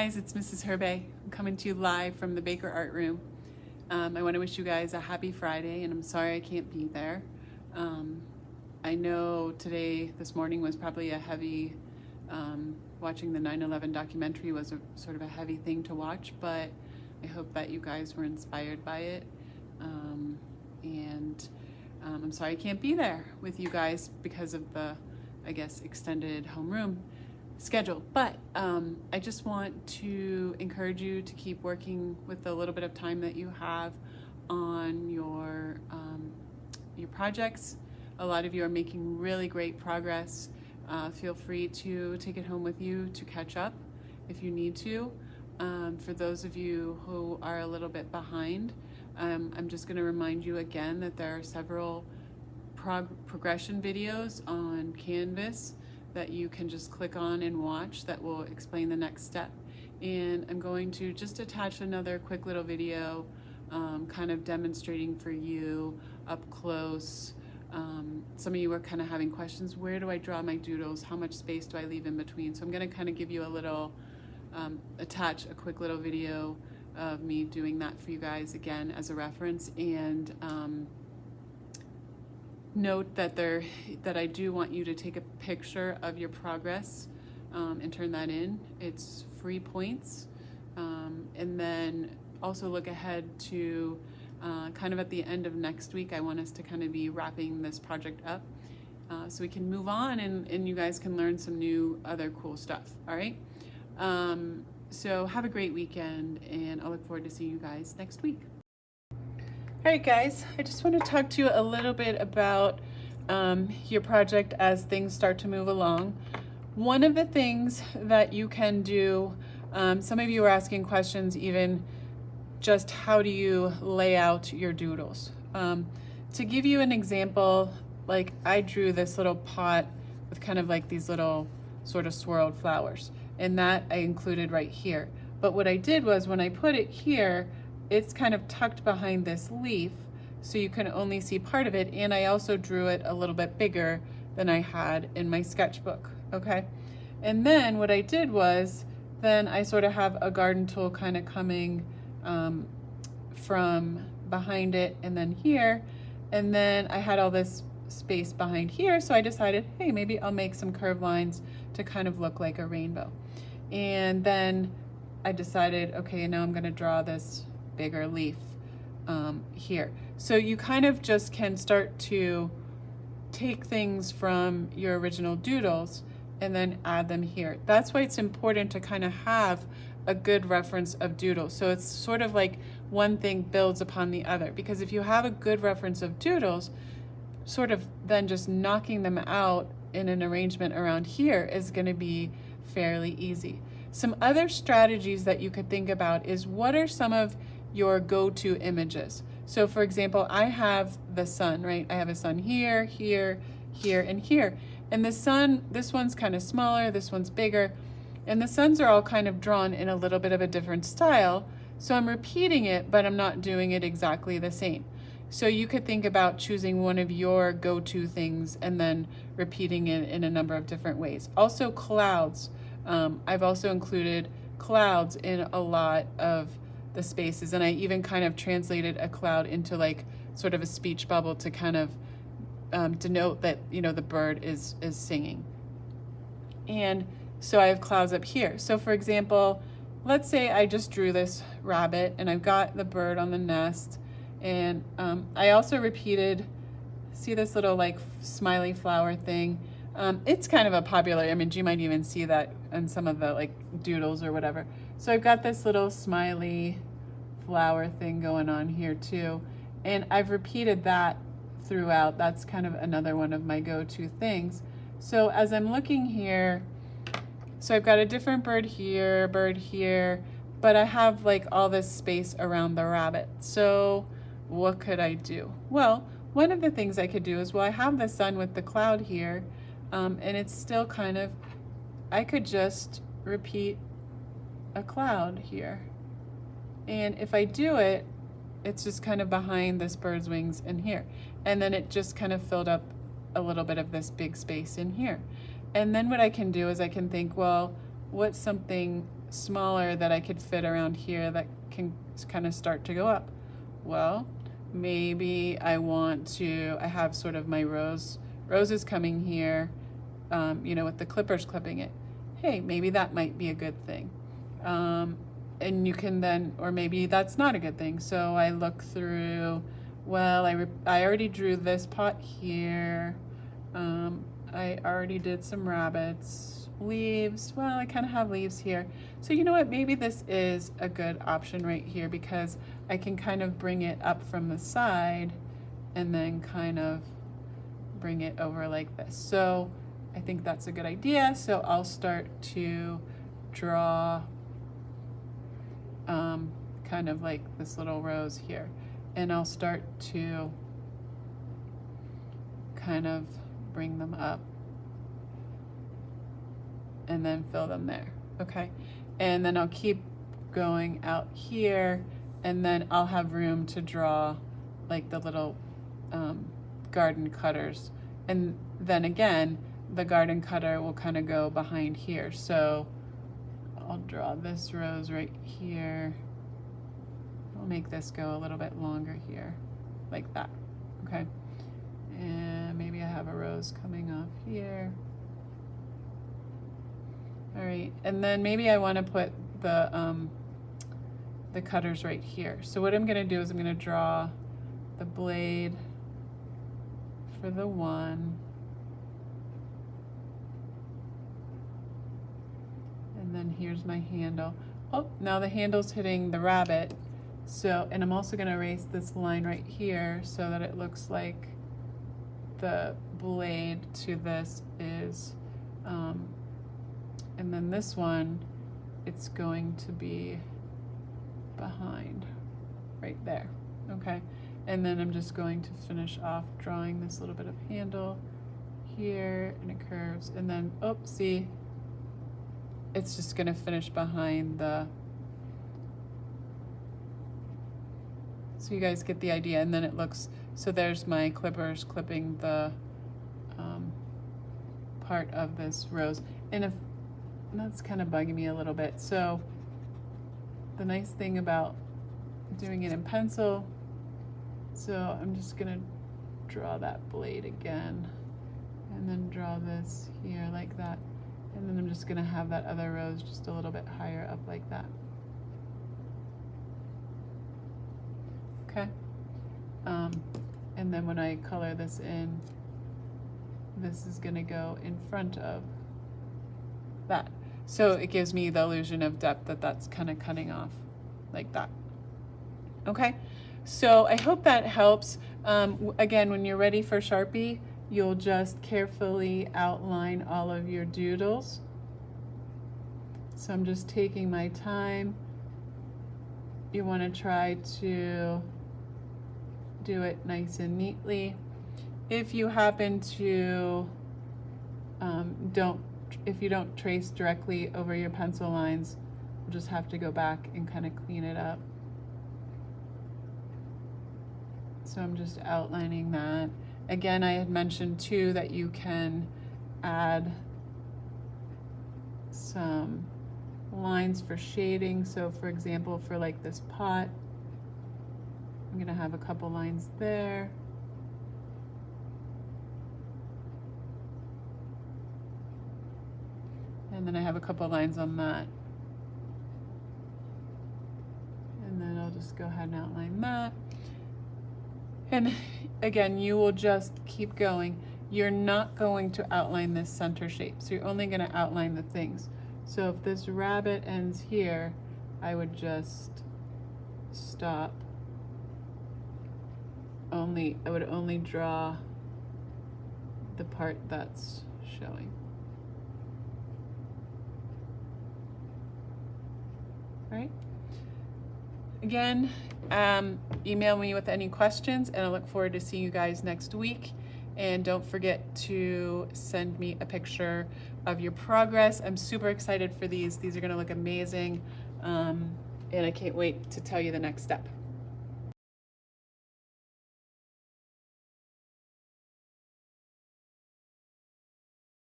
guys, it's Mrs. Herbay. I'm coming to you live from the Baker Art Room. I want to wish you guys a happy Friday, and I'm sorry I can't be there. I know this morning was probably a heavy, watching the 9/11 documentary was sort of a heavy thing to watch, but I hope that you guys were inspired by it. I'm sorry I can't be there with you guys because of the, I guess, extended homeroom schedule, but I just want to encourage you to keep working with the little bit of time that you have on your projects. A lot of you are making really great progress. Feel free to take it home with you to catch up if you need to. For those of you who are a little bit behind, I'm just going to remind you again that there are several progression videos on Canvas that you can just click on and watch that will explain the next step. And I'm going to just attach another quick little video kind of demonstrating for you up close. Some of you are kind of having questions, where do I draw my doodles? How much space do I leave in between? So I'm going to kind of give you a little, attach a quick little video of me doing that for you guys again as a reference. And note that I do want you to take a picture of your progress and turn that in. It's free points. And then also look ahead to kind of at the end of next week. I want us to kind of be wrapping this project up so we can move on and you guys can learn some new other cool stuff. All right. So have a great weekend, and I'll look forward to seeing you guys next week. All right, guys, I just want to talk to you a little bit about your project as things start to move along. One of the things that you can do, some of you are asking questions even just how do you lay out your doodles. To give you an example, like I drew this little pot with kind of like these little sort of swirled flowers, and that I included right here. But what I did was when I put it here, it's kind of tucked behind this leaf, so you can only see part of it, and I also drew it a little bit bigger than I had in my sketchbook, okay? And then what I did was, then I sort of have a garden tool kind of coming from behind it and then here, and then I had all this space behind here, so I decided, hey, maybe I'll make some curved lines to kind of look like a rainbow. And then I decided, okay, now I'm gonna draw this bigger leaf here. So you kind of just can start to take things from your original doodles and then add them here. That's why it's important to kind of have a good reference of doodles. So it's sort of like one thing builds upon the other, because if you have a good reference of doodles, sort of then just knocking them out in an arrangement around here is going to be fairly easy. Some other strategies that you could think about is, what are some of your go-to images? So for example, I have the sun, right? I have a sun here, here, here, and here. And the sun, this one's kind of smaller, this one's bigger, and the suns are all kind of drawn in a little bit of a different style. So I'm repeating it, but I'm not doing it exactly the same. So you could think about choosing one of your go-to things and then repeating it in a number of different ways. Also clouds. I've also included clouds in a lot of the spaces, and I even kind of translated a cloud into like sort of a speech bubble to kind of denote that, you know, the bird is singing. And so I have clouds up here. So for example, let's say I just drew this rabbit and I've got the bird on the nest, and I also repeated, see this little like smiley flower thing? It's kind of a popular image. You might even see that in some of the like doodles or whatever. So I've got this little smiley flower thing going on here too. And I've repeated that throughout. That's kind of another one of my go-to things. So as I'm looking here, so I've got a different bird here, but I have like all this space around the rabbit. So what could I do? Well, one of the things I could do is, well, I have the sun with the cloud here, and it's still kind of, I could just repeat a cloud here. And if I do it, it's just kind of behind this bird's wings in here. And then it just kind of filled up a little bit of this big space in here. And then what I can do is I can think, well, what's something smaller that I could fit around here that can kind of start to go up? Well, maybe I have sort of my roses coming here, you know, with the clippers clipping it. Hey, maybe that might be a good thing. And you can then, or maybe that's not a good thing. So I look through, well, I already drew this pot here. I already did some rabbits, leaves. Well, I kind of have leaves here. So you know what, maybe this is a good option right here because I can kind of bring it up from the side and then kind of bring it over like this. So I think that's a good idea. So I'll start to draw kind of like this little rose here. And I'll start to kind of bring them up and then fill them there, okay? And then I'll keep going out here and then I'll have room to draw like the little garden cutters. And then again, the garden cutter will kind of go behind here. So I'll draw this rose right here. I'll make this go a little bit longer here, like that, okay? And maybe I have a rose coming off here. All right, and then maybe I want to put the cutters right here. So what I'm gonna do is I'm gonna draw the blade for the one. And then here's my handle. Oh, now the handle's hitting the rabbit. So, and I'm also gonna erase this line right here so that it looks like the blade to this is, and then this one, it's going to be behind, right there, okay? And then I'm just going to finish off drawing this little bit of handle here, and it curves, and then, oh, see, it's just gonna finish behind the, so you guys get the idea, and then it looks, so there's my clippers clipping the part of this rose. And if that's kind of bugging me a little bit. So the nice thing about doing it in pencil, so I'm just gonna draw that blade again and then draw this here like that. And then I'm just gonna have that other rose just a little bit higher up like that. Okay. And then when I color this in, this is gonna go in front of that. So it gives me the illusion of depth that that's kind of cutting off like that. Okay, so I hope that helps. Again, when you're ready for Sharpie, you'll just carefully outline all of your doodles. So I'm just taking my time. You want to try to do it nice and neatly. If you happen to if you don't trace directly over your pencil lines, you'll just have to go back and kind of clean it up. So I'm just outlining that. Again, I had mentioned too that you can add some lines for shading. So for example, for like this pot, I'm gonna have a couple lines there. And then I have a couple lines on that. And then I'll just go ahead and outline that. And again, you will just keep going. You're not going to outline this center shape. So you're only gonna outline the things. So if this rabbit ends here, I would just stop. I would only draw the part that's showing. All right. Again, email me with any questions, and I look forward to seeing you guys next week. And don't forget to send me a picture of your progress. I'm super excited for these. These are gonna look amazing. And I can't wait to tell you the next step.